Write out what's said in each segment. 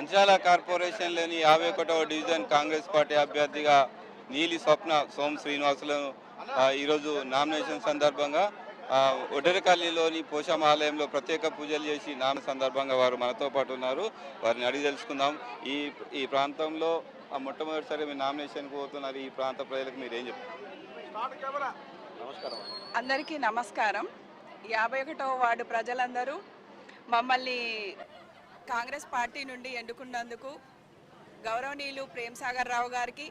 మంచిర్యాల కార్పొరేషన్లోని 51వ division Congress party అభ్యర్థిగా నీలి స్వప్న సోమ్ శ్రీనివాసులను ఈరోజు నామినేషన్ సందర్భంగా ఒడ్డెరకల్లిలోని పోషమ్మ ఆలయంలో ప్రత్యేక పూజలు చేసి సందర్భంగా వారు మనతో పాటు ఉన్నారు. వారిని అడిగి తెలుసుకుందాం. ఈ ఈ ప్రాంతంలో మొట్టమొదటిసారి మీరు నామినేషన్కి పోతున్నారు. ఈ ప్రాంత ప్రజలకు మీరు ఏం చెప్తారు? నమస్కారం. అందరికీ నమస్కారం. 51వ వార్డు ప్రజలందరూ మమ్మల్ని కాంగ్రెస్ పార్టీ నుండి ఎన్నుకున్నందుకు గౌరవనీయులు ప్రేమ్ సాగర్ రావు గారికి,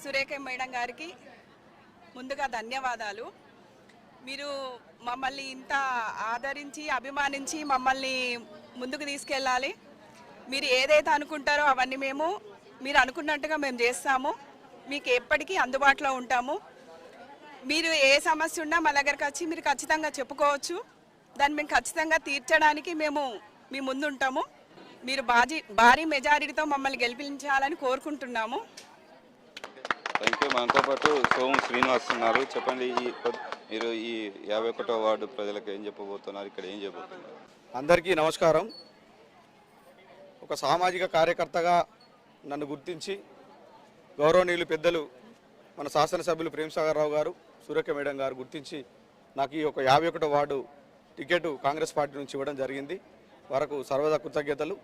సురేఖ మేడం గారికి ముందుగా ధన్యవాదాలు. మీరు మమ్మల్ని ఇంత ఆదరించి అభిమానించి మమ్మల్ని ముందుకు తీసుకెళ్ళాలి. మీరు ఏదైతే అనుకుంటారో అవన్నీ మీరు అనుకున్నట్టుగా మేము చేస్తాము. మీకు ఎప్పటికీ అందుబాటులో ఉంటాము. మీరు ఏ సమస్య ఉన్నా మా దగ్గరకు వచ్చి మీరు ఖచ్చితంగా చెప్పుకోవచ్చు. దాన్ని మేము ఖచ్చితంగా తీర్చడానికి మేము మీ ముందు ఉంటాము. మీరు భారీ మెజారిటీతో మమ్మల్ని గెలిపించాలని కోరుకుంటున్నాము. Thank you. మనతో పాటు సోము శ్రీనివాస్ ఉన్నారు. చెప్పండి, మీరు ఈ 51వ వార్డు ప్రజలకు ఏం చెప్పబోతున్నారు? ఇక్కడ ఏం చెప్పబోతున్నారు? అందరికీ నమస్కారం. ఒక సామాజిక కార్యకర్తగా నన్ను గుర్తించి గౌరవనీయులు పెద్దలు మన శాసనసభ్యులు ప్రేమ్ సాగర్ రావు గారు, సురేఖ మేడం గారు గుర్తించి నాకు ఈ యొక్క 51వ వార్డు టికెట్ కాంగ్రెస్ పార్టీ నుంచి ఇవ్వడం జరిగింది. వారికి సర్వదా కృతజ్ఞతలు.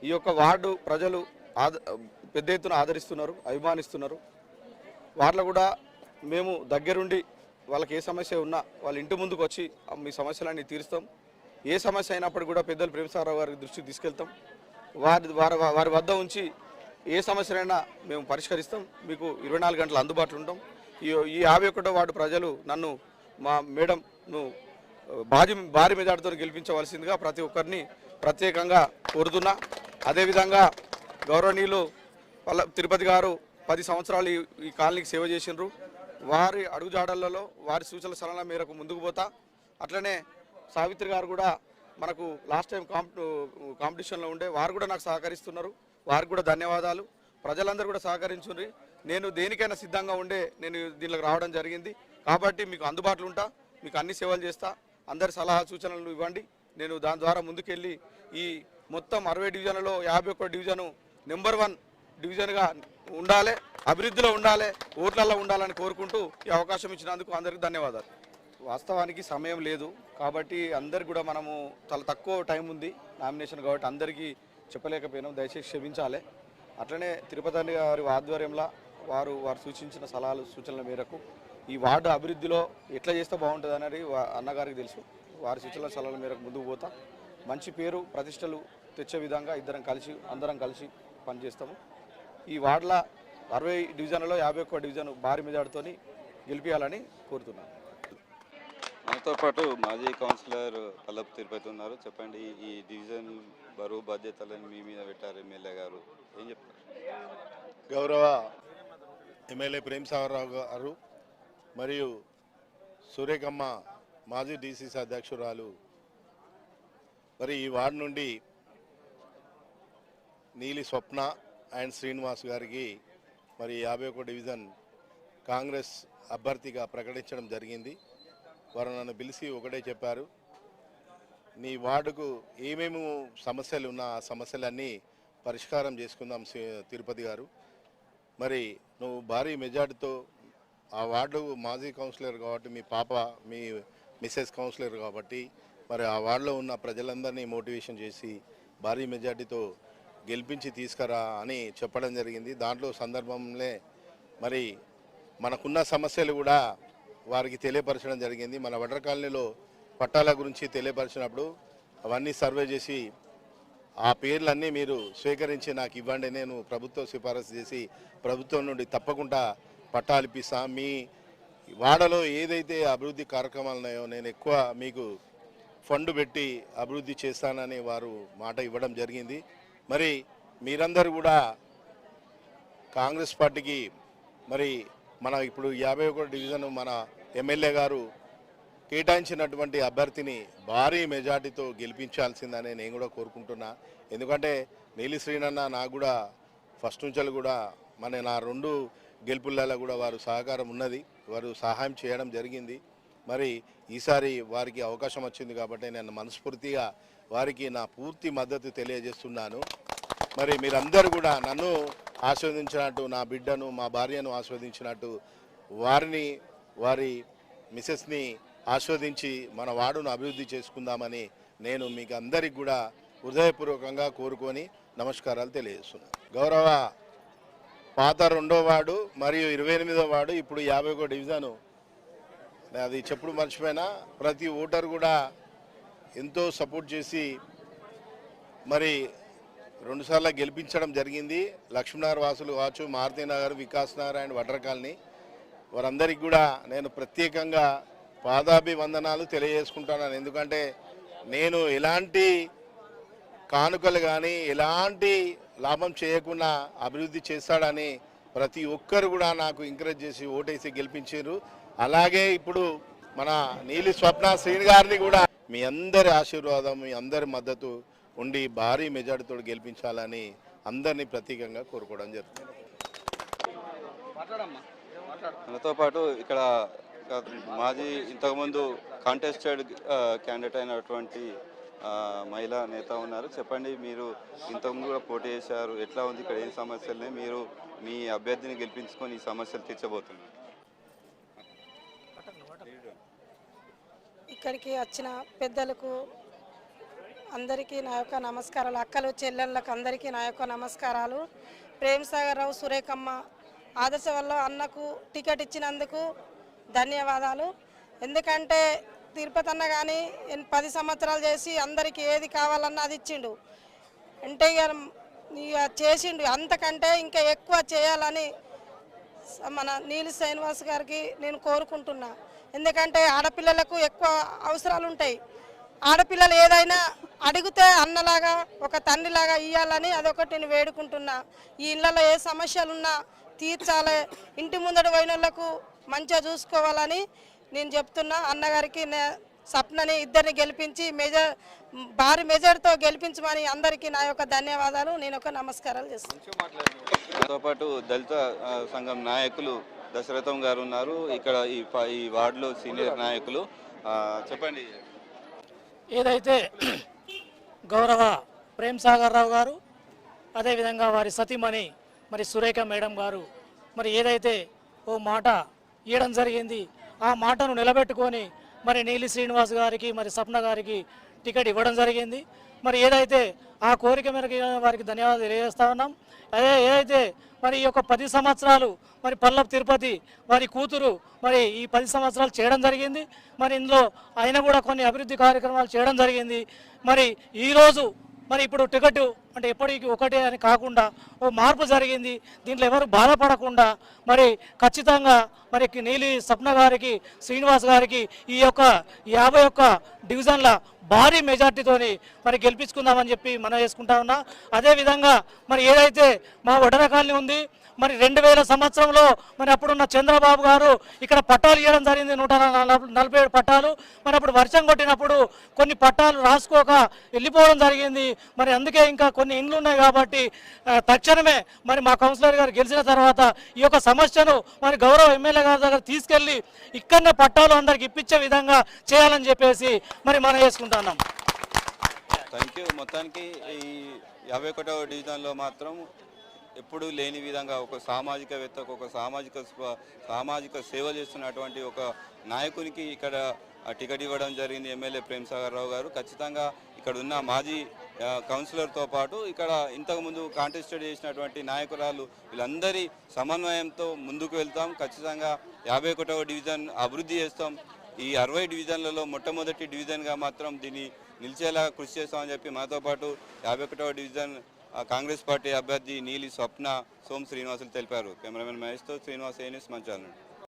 ఈ యొక్క వార్డు ప్రజలు పెద్ద ఎత్తున ఆదరిస్తున్నారు, అభిమానిస్తున్నారు. వాటిలో కూడా మేము దగ్గరుండి వాళ్ళకి ఏ సమస్య ఉన్నా వాళ్ళ ఇంటి ముందుకు వచ్చి మీ సమస్యలన్నీ తీరుస్తాం. ఏ సమస్య అయినప్పుడు కూడా పెద్దలు ప్రేమ్ సాగర్ రావు గారి దృష్టికి తీసుకెళ్తాం. వారి వద్ద ఉంచి ఏ సమస్యలైనా మేము పరిష్కరిస్తాం. మీకు 24 గంటలు అందుబాటులో ఉంటాం. ఈ 51వ వార్డు ప్రజలు నన్ను, మా మేడంను భారీ మెజార్టీతో గెలిపించవలసిందిగా ప్రతి ఒక్కరిని ప్రత్యేకంగా కోరుతున్నా. అదేవిధంగా గౌరవనీయులు తిరుపతి గారు 10 సంవత్సరాలు ఈ కాలనీకి సేవ చేసినారు. వారి అడుగుజాడలలో వారి సూచనల సలహా మేరకు ముందుకు పోతా. అట్లనే సావిత్రి గారు కూడా మనకు లాస్ట్ టైం కాంపిటీషన్లో ఉండే వారు కూడా నాకు సహకరిస్తున్నారు. వారికి కూడా ధన్యవాదాలు. ప్రజలందరూ కూడా సహకరించుండ్రి. నేను దేనికైనా సిద్ధంగా ఉండే నేను దీనిలోకి రావడం జరిగింది. కాబట్టి మీకు అందుబాటులో ఉంటా, మీకు అన్ని సేవలు చేస్తా. అందరి సలహా సూచనలు ఇవ్వండి. నేను దాని ద్వారా ముందుకెళ్ళి ఈ మొత్తం 60 డివిజన్లలో 51 డివిజను నెంబర్ 1 డివిజన్గా ఉండాలి, అభివృద్ధిలో ఉండాలి, ఓట్లలో ఉండాలని కోరుకుంటూ ఈ అవకాశం ఇచ్చినందుకు అందరికీ ధన్యవాదాలు. వాస్తవానికి సమయం లేదు కాబట్టి అందరికి కూడా మనము చాలా తక్కువ టైం ఉంది నామినేషన్ కాబట్టి అందరికీ చెప్పలేకపోయినాం. దయచేసి క్షమించాలి. అట్లనే తిరుపతి గారి ఆధ్వర్యంలో వారు సూచించిన సలహాలు సూచనల మేరకు ఈ వార్డు అభివృద్ధిలో ఎట్లా చేస్తే బాగుంటుంది అనేది అన్నగారికి తెలుసు. వారి సూచనల సలహాల మేరకు ముందుకు పోతా. మంచి పేరు ప్రతిష్టలు తెచ్చే విధంగా అందరం కలిసి పనిచేస్తాము. ఈ వార్డుల 60 డివిజన్లలో 51 డివిజన్ భారీ మెజార్టీతో గెలిపించాలని కోరుతున్నాను. మనతో పాటు మాజీ కౌన్సిలర్ పల్లపు తిరుపతి ఉన్నారు. చెప్పండి, ఈ డివిజన్ బరువు బాధ్యతలను మీ మీద పెట్టారు ఎమ్మెల్యే గారు, ఏం చెప్తారు? గౌరవ ఎమ్మెల్యే ప్రేమ్ సాగర్ రావు గారు మరియు సురేఖమ్మ మాజీ డిసిసి అధ్యక్షురాలు మరి ఈ వార్డు నుండి నీలి స్వప్న అండ్ శ్రీనివాస్ గారికి మరి 51 డివిజన్ కాంగ్రెస్ అభ్యర్థిగా ప్రకటించడం జరిగింది. వారు నన్ను పిలిచి ఒకటే చెప్పారు, నీ వార్డుకు ఏమేమి సమస్యలు ఉన్నా ఆ సమస్యలన్నీ పరిష్కారం చేసుకుందాం తిరుపతి గారు. మరి నువ్వు భారీ మెజార్టీతో ఆ వార్డు మాజీ కౌన్సిలర్ కాబట్టి మీ పాప మీ మిసెస్ కౌన్సిలర్ కాబట్టి మరి ఆ వార్డులో ఉన్న ప్రజలందరినీ మోటివేషన్ చేసి భారీ మెజార్టీతో గెలిపించి తీసుకురా అని చెప్పడం జరిగింది. దాంట్లో సందర్భంలో మరి మనకున్న సమస్యలు కూడా వారికి తెలియపరచడం జరిగింది. మన వడ్ర కాలనీలో పట్టాల గురించి తెలియపరిచినప్పుడు అవన్నీ సర్వే చేసి ఆ పేర్లన్నీ మీరు స్వీకరించి నాకు ఇవ్వండి, నేను ప్రభుత్వం సిఫారసు చేసి ప్రభుత్వం నుండి తప్పకుండా పట్టాలు ఇప్పిస్తా. మీ వాడలో ఏదైతే అభివృద్ధి కార్యక్రమాలు ఉన్నాయో నేను ఎక్కువ మీకు ఫండ్ పెట్టి అభివృద్ధి చేస్తానని వారు మాట ఇవ్వడం జరిగింది. మరి మీరందరూ కూడా కాంగ్రెస్ పార్టీకి మరి మన ఇప్పుడు 51 డివిజన్ మన ఎమ్మెల్యే గారు కేటాయించినటువంటి అభ్యర్థిని భారీ మెజార్టీతో గెలిపించాల్సిందని నేను కూడా కోరుకుంటున్నా. ఎందుకంటే నీలి శ్రీనన్న నాకు కూడా ఫస్ట్ నుంచి కూడా నా 2 గెలుపులలో కూడా వారు సహకారం ఉన్నది, వారు సహాయం చేయడం జరిగింది. మరి ఈసారి వారికి అవకాశం వచ్చింది కాబట్టి నేను మనస్ఫూర్తిగా వారికి నా పూర్తి మద్దతు తెలియజేస్తున్నాను. మరి మీరందరూ కూడా నన్ను ఆస్వాదించినట్టు, నా బిడ్డను, మా భార్యను ఆస్వాదించినట్టు వారి మిసెస్ని ఆస్వాదించి మన వార్డును అభివృద్ధి చేసుకుందామని నేను మీకు అందరికి కూడా హృదయపూర్వకంగా కోరుకొని నమస్కారాలు తెలియజేస్తున్నాను. గౌరవ పాత 2వ వార్డు మరియు 28వ వార్డు, ఇప్పుడు 51 డివిజను, అది చెప్పుడు మర్చిపోయినా, ప్రతి ఓటర్ కూడా ఎంతో సపోర్ట్ చేసి మరి 2 సార్లు గెలిపించడం జరిగింది. లక్ష్మీనగర్ వాసులు కావచ్చు, మారుతి నగర్, వికాస్ నగర్ అండ్ వడ్ర కాలనీ వారందరికీ కూడా నేను ప్రత్యేకంగా పాదాభివందనాలు తెలియజేసుకుంటున్నాను. ఎందుకంటే నేను ఎలాంటి కానుకలు కానీ ఎలాంటి లాభం చేయకుండా అభివృద్ధి చేస్తాడని ప్రతి ఒక్కరు కూడా నాకు ఎంకరేజ్ చేసి ఓటేసి గెలిపించారు. అలాగే ఇప్పుడు మన నీలి స్వప్న శ్రీని గారిని కూడా మీ అందరి ఆశీర్వాదం, మీ అందరి మద్దతు ఉండి భారీ మెజార్టీతో గెలిపించాలని అందరినీ ప్రత్యేకంగా కోరుకోవడం జరుగుతుంది. మనతో పాటు ఇక్కడ మాజీ ఇంతకుముందు కాంటెస్టెడ్ క్యాండిడేట్ అయినటువంటి మహిళా నేత ఉన్నారు. చెప్పండి, మీరు ఇంతకుముందు కూడా పోటీ చేశారు, ఎట్లా ఉంది ఇక్కడ, ఏం సమస్యలని మీరు మీ అభ్యర్థిని గెలిపించుకొని ఈ సమస్యలు తీర్చబోతున్నారు? ఇక్కడికి వచ్చిన పెద్దలకు అందరికీ నా యొక్క నమస్కారాలు, అక్కలు చెల్లెళ్ళకు అందరికీ నా యొక్క నమస్కారాలు. ప్రేమ్సాగర్ రావు సురేఖమ్మ ఆదర్శ వల్ల అన్నకు టికెట్ ఇచ్చినందుకు ధన్యవాదాలు. ఎందుకంటే తిరుపతి అన్న కానీ 10 సంవత్సరాలు చేసి అందరికీ ఏది కావాలన్నా అది ఇచ్చిండు. అంటే ఇక చేసిండు, అంతకంటే ఇంకా ఎక్కువ చేయాలని మన నీలి శ్రీనివాస్ గారికి నేను కోరుకుంటున్నా. ఎందుకంటే ఆడపిల్లలకు ఎక్కువ అవసరాలు ఉంటాయి. ఆడపిల్లలు ఏదైనా అడిగితే అన్నలాగా ఒక తండ్రిలాగా ఇవ్వాలని అదొకటి నేను వేడుకుంటున్నా. ఈ ఇళ్ళలో ఏ సమస్యలున్నా తీర్చాలి, ఇంటి ముందడు పోయిన వాళ్ళకు మంచిగా చూసుకోవాలని నేను చెప్తున్నా. అన్నగారికి సప్నని ఇద్దరిని గెలిపించి భారీ మెజార్టీతో గెలిపించమని అందరికీ నా యొక్క ధన్యవాదాలు, నేను ఒక నమస్కారాలు చేస్తున్నాను. దాంతో పాటు దళిత సంఘం నాయకులు దశరథం గారు ఉన్నారు, ఇక్కడ ఈ వార్డులో సీనియర్ నాయకులు. చెప్పండి, ఏదైతే గౌరవ ప్రేమ్సాగర్ రావు గారు, అదేవిధంగా వారి సతీమణి మరి సురేఖ మేడం గారు మరి ఏదైతే ఓ మాట ఇవ్వడం జరిగింది, ఆ మాటను నిలబెట్టుకొని మరి నీలి శ్రీనివాస్ గారికి మరి సప్న గారికి టికెట్ ఇవ్వడం జరిగింది. మరి ఏదైతే ఆ కోరిక మేరకు వారికి ధన్యవాదాలు తెలియజేస్తా ఉన్నాం. ఏదైతే మరి ఈ యొక్క 10 సంవత్సరాలు మరి పల్లపు తిరుపతి వారి కూతురు మరి ఈ 10 సంవత్సరాలు చేయడం జరిగింది. మరి ఇందులో ఆయన కూడా కొన్ని అభివృద్ధి కార్యక్రమాలు చేయడం జరిగింది. మరి ఈరోజు మరి ఇప్పుడు టికెట్ అంటే ఎప్పటికీ ఒకటే అని కాకుండా ఓ మార్పు జరిగింది. దీంట్లో ఎవరు బాధపడకుండా మరి ఖచ్చితంగా మరి నీలి సప్న గారికి, శ్రీనివాస్ గారికి ఈ యొక్క 51 డివిజన్ల భారీ మెజార్టీతోని మరి గెలిపించుకుందామని చెప్పి మనం చేసుకుంటా ఉన్నా. అదేవిధంగా మరి ఏదైతే మా వడ్ర కాలనీ ఉంది, మరి 2000 సంవత్సరంలో మరి అప్పుడున్న చంద్రబాబు గారు ఇక్కడ పట్టాలు ఇవ్వడం జరిగింది, 147 పట్టాలు. మరి అప్పుడు వర్షం కొట్టినప్పుడు కొన్ని పట్టాలు రాసుకోక వెళ్ళిపోవడం జరిగింది. మరి అందుకే ఇంకా కొన్ని ఇండ్లు ఉన్నాయి కాబట్టి తక్షణమే మరి మా కౌన్సిలర్ గారు గెలిచిన తర్వాత ఈ యొక్క సమస్యను మరి గౌరవ ఎమ్మెల్యే గారి దగ్గర తీసుకెళ్ళి ఇక్కడనే పట్టాలు అందరికి ఇప్పించే విధంగా చేయాలని చెప్పేసి మరి మనం చేసుకుంటున్నాం. Thank you. మొత్తానికి ఈ 51వ డివిజన్లో మాత్రం ఎప్పుడూ లేని విధంగా ఒక సామాజికవేత్తకు, ఒక సామాజిక సేవ చేస్తున్నటువంటి ఒక నాయకునికి ఇక్కడ టికెట్ ఇవ్వడం జరిగింది ఎమ్మెల్యే ప్రేమ్సాగర్ రావు గారు. ఖచ్చితంగా ఇక్కడ ఉన్న మాజీ కౌన్సిలర్తో పాటు ఇక్కడ ఇంతకుముందు కాంటెస్టెడ్ చేసినటువంటి నాయకురాలు వీళ్ళందరి సమన్వయంతో ముందుకు వెళ్తాం. ఖచ్చితంగా 51వ డివిజన్ అభివృద్ధి చేస్తాం. ఈ 60 డివిజన్లలో మొట్టమొదటి డివిజన్గా మాత్రం దీన్ని నిలిచేలా కృషి చేస్తామని చెప్పి మనతో పాటు 51వ డివిజన్ కాంగ్రెస్ పార్టీ అభ్యర్థి నీలి స్వప్న సోమ్ శ్రీనివాసులు తెలిపారు. కెమెరామెన్ మహేష్తో శ్రీనివాస్, ఏ న్యూస్, మంచిర్యాల నుండి.